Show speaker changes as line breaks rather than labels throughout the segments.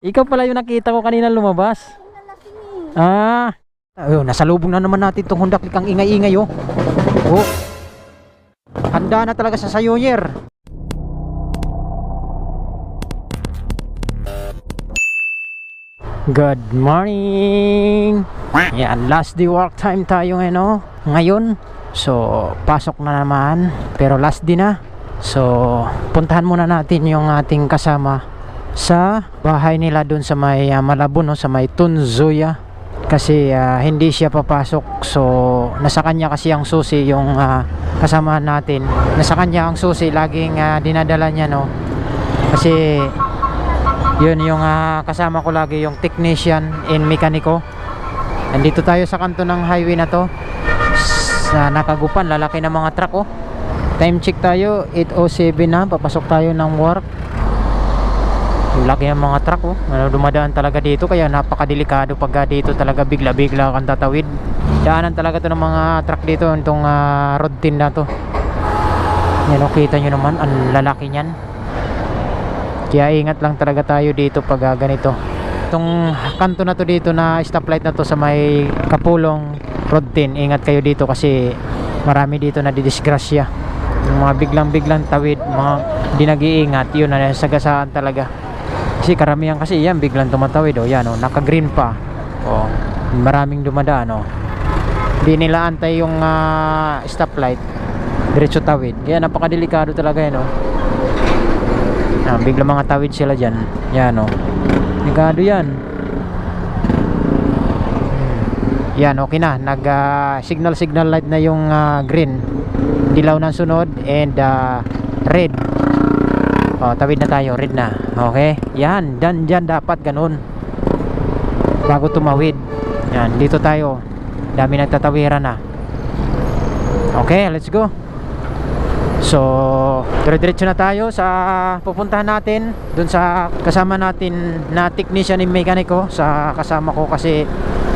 Ikaw pala yung nakita ko kanina lumabas. Ah, ayun, nasalubong na naman natin itong Honda Click. Ang ingay-ingay oh. Oh. Handa na talaga sa Sayoyer. Good morning. Yan, last day work time tayo ngayon. So, pasok na naman. Pero last day na. So, puntahan muna natin yung ating kasama sa bahay nila dun sa may Malabon, no? Sa may Tunzuya. Kasi hindi siya papasok. So, nasa kanya kasi ang susi yung kasama natin. Nasa kanya ang susi. Laging dinadala niya, no? Kasi yun yung kasama ko lagi, yung technician in mekaniko. Nandito tayo sa kanto ng highway na to. Sa Nakagupan, lalaki ng mga truck oh. Time check tayo, 8:07 na. Papasok tayo ng work. Laki ng mga truck oh. Dumadaan talaga dito, kaya napakadelikado pag dito talaga bigla-bigla kang tatawid. Daanan talaga to ng mga truck dito, itong road 10 na to. Yan oh, kita nyo naman, ang lalaki nyan. Kaya ingat lang talaga tayo dito pag ganito. Itong kanto na to dito na stoplight na to sa may Kapulong Road 10, ingat kayo dito kasi marami dito na didisgrasya. Yung mga biglang tawid, mga di nag-iingat, yun na sagasaan talaga. Kasi karamihan kasi yan biglang tumatawid oh, yan oh, naka-green pa. Oh, maraming dumadaan oh. Di nila antay yung stoplight, diretso tawid. Kaya napakadelikado talaga yan oh. Biglang mga tawid sila diyan. Yan oh. Delikado yan. Yan, okay na. Nag signal light na yung green. Dilaw na sunod and red. Oh, tawid na tayo, red na. Okay? Yan, dyan dapat ganun. Bago tumawid. Yan, dito tayo. Dami nagtatawiran na. Okay, let's go. So, dire-diretso na tayo sa pupuntahan natin dun sa kasama natin na technician in mekaniko. Sa kasama ko kasi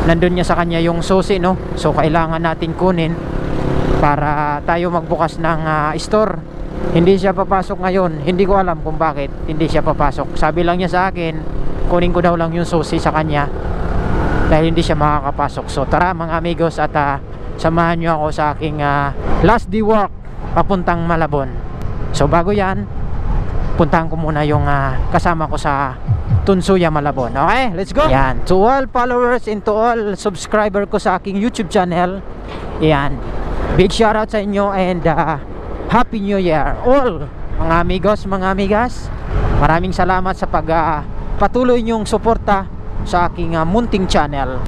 nandun niya sa kanya yung susi, no? So, kailangan natin kunin para tayo magbukas ng store. Hindi siya papasok ngayon. Hindi ko alam kung bakit hindi siya papasok. Sabi lang niya sa akin, kunin ko daw lang yung susi sa kanya dahil hindi siya makakapasok. So, tara mga amigos at samahan nyo ako sa aking last day work papuntang Malabon. So bago yan, puntahan ko muna yung kasama ko sa Tunzuya, Malabon. Okay, let's go. Yan, to all followers and to all subscriber ko sa aking YouTube channel, yan, big shout out sa inyo and Happy New Year all mga amigos, mga amigas. Maraming salamat sa patuloy nyong suporta sa aking munting channel.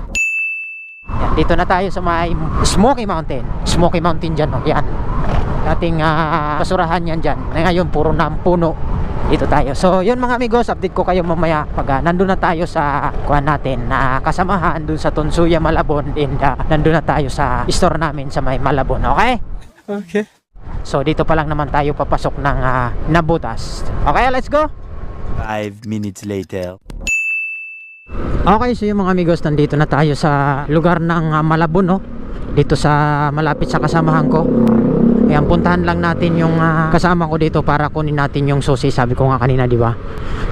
Yan, dito na tayo sa may Smoky Mountain dyan, oh. Yan ating basurahan yan dyan. Ngayon puro na puno. Dito tayo. So yun mga amigos, update ko kayo mamaya pag nandun na tayo sa kuha natin na kasamahan dun sa Tunzuya, Malabon, and nandun na tayo sa store namin sa may Malabon. Okay?
Okay.
So dito pa lang naman tayo papasok ng Nabutas. Okay, let's go.
5 minutes later.
Okay, so yung mga amigos, nandito na tayo sa lugar ng Malabon, no? Dito sa malapit sa kasamahan ko. Ayan, puntahan lang natin yung kasama ko dito para kunin natin yung susi. Sabi ko nga kanina, di ba?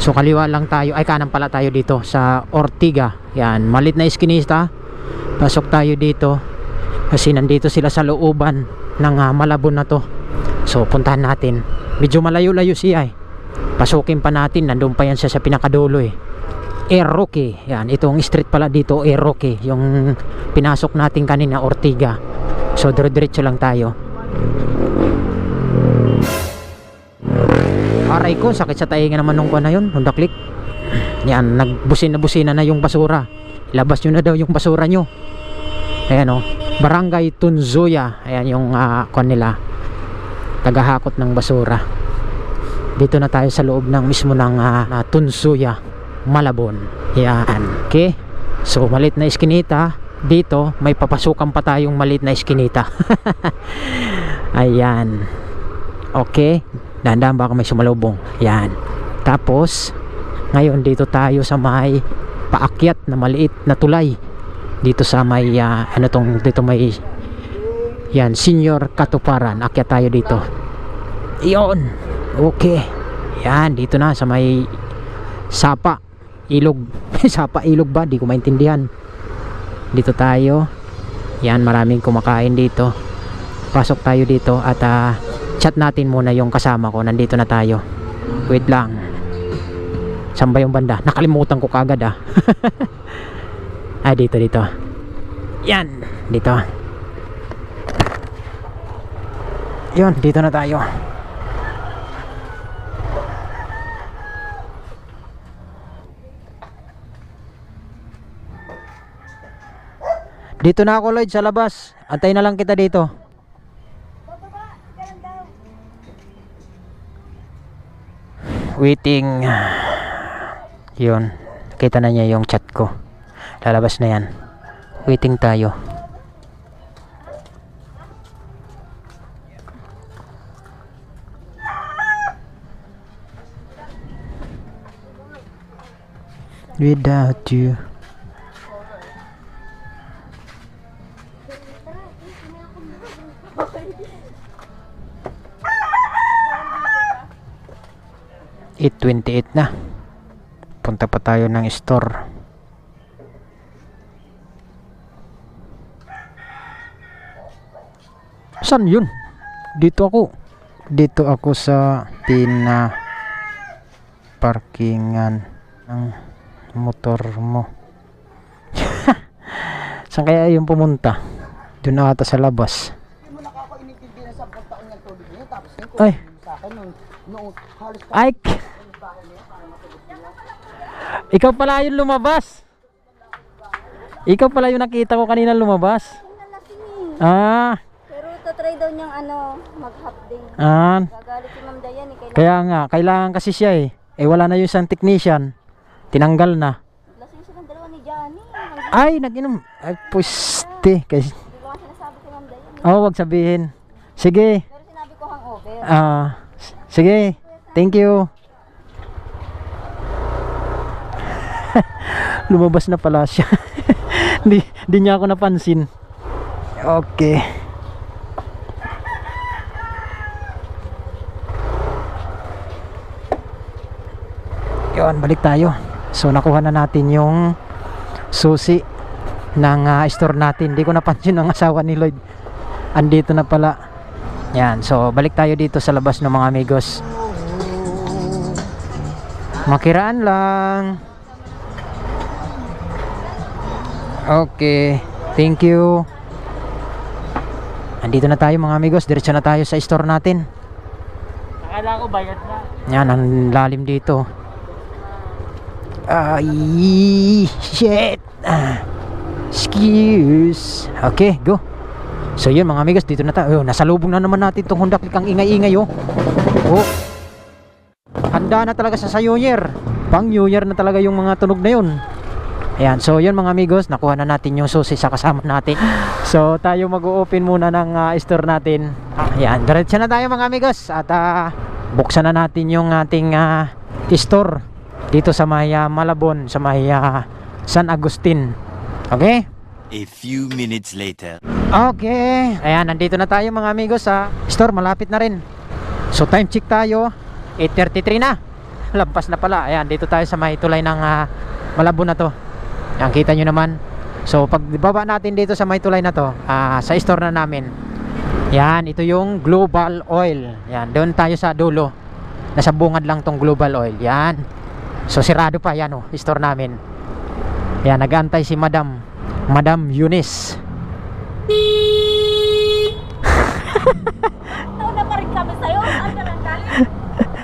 So kaliwa lang tayo, ay kanan pala tayo dito sa Ortiga. Yan, malit na iskinista. Pasok tayo dito kasi nandito sila sa looban ng Malabon na to. So puntahan natin. Medyo malayo-layo siya eh. Pasukin pa natin, nandun pa yan siya sa pinakadulo eh. Air Roque. Yan, itong street pala dito, Air Roque. Yung pinasok natin kanina, Ortiga. So dire-diretso lang tayo. Aray ko, sakit sa tainga naman nung kuha na yun, Honda Click. Yan, nagbusina na yung basura. Labas nyo na daw yung basura nyo. Ayan o, Barangay Tunzuya. Ayan yung kuha nila, tagahakot ng basura. Dito na tayo sa loob ng mismo ng Tunzuya, Malabon. Yan, okay. So malit na iskinita. Dito may papasukan pa tayong malit na iskinita. Ayan, okay. Dahan-dahan baka may sumalubong. Yan. Tapos ngayon dito tayo sa may paakyat na maliit na tulay. Dito sa may dito may yan, Senior Katuparan. Akyat tayo dito. Iyon. Okay. Yan, dito na sa may Sapa. ilog. Sapa ilog ba? Di ko maintindihan. Dito tayo. Yan, maraming kumakain dito. Pasok tayo dito at chat natin muna yung kasama ko. Nandito na tayo. Wait lang. Saan ba yung banda? Nakalimutan ko kagad dito. Yan, dito. Yun, dito na tayo. Dito na ako, Lloyd, sa labas. Antay na lang kita dito. Waiting. Yun, nakita na niya yung chat ko. Lalabas na yan. Waiting tayo. Without you. $8.28 na. Punta pa tayo ng store. Saan yun? Dito ako sa parkingan ng motor mo. Saan kaya yung pumunta? Doon na ata sa labas. Ay, Ike, ikaw pala yung lumabas. Ikaw pala yung nakita ko kanina lumabas.
Pero tatry daw niyang mag-half day. Gagalit si Ma'am Dayan
Kaya nga, kailangan kasi siya wala na yung isang technician. Tinanggal na.
Lasing siya ng dalawa ni Johnny.
Ay, nag-inom. Ay, puste. Kasi,
Hindi ko nga sinasabi kay Ma'am Dayan.
wag sabihin. Sige.
Pero sinabi ko hangover.
Sige. Thank you. Lumabas na pala siya. Di niya ako napansin. Okay. Yun, balik tayo. So nakuha na natin yung susi ng store natin. Hindi ko napansin ang asawa ni Lloyd. Andito na pala. Yan, so balik tayo dito sa labas ng mga amigos. Makiraan lang. Okay, thank you. Andito na tayo mga amigos. Diretso na tayo sa store natin.
Akala ko bayad na.
Yan, ang lalim dito. Ay, shit. Excuse. Okay, go. So yun mga amigos, dito na tayo. Nasa lubong na naman natin itong Honda Click. Ang ingay-ingay oh. Handa na talaga sa New Year. Pang New Year na talaga yung mga tunog na yun. Ayan, so yun mga amigos, nakuha na natin yung susi sa kasama natin. So tayo mag-o-open muna ng store natin. Ayan, diretso na tayo mga amigos. At buksan na natin yung ating store dito sa may Malabon, sa may San Agustin. Okay?
A few minutes later.
Okay. Ayan, nandito na tayo mga amigos sa store. Malapit na rin. So time check tayo. 8:33 na. Lampas na pala. Ayan, dito tayo sa may tulay ng Malabon na to. Ayan, kita nyo naman. So pag baba natin dito sa may tulay na to, sa store na namin. Yan, ito yung Global Oil. Yan, doon tayo sa dulo. Nasa bungad lang tong Global Oil. Yan. So sirado pa yan store namin. Yan, nag-aantay si Madam Eunice.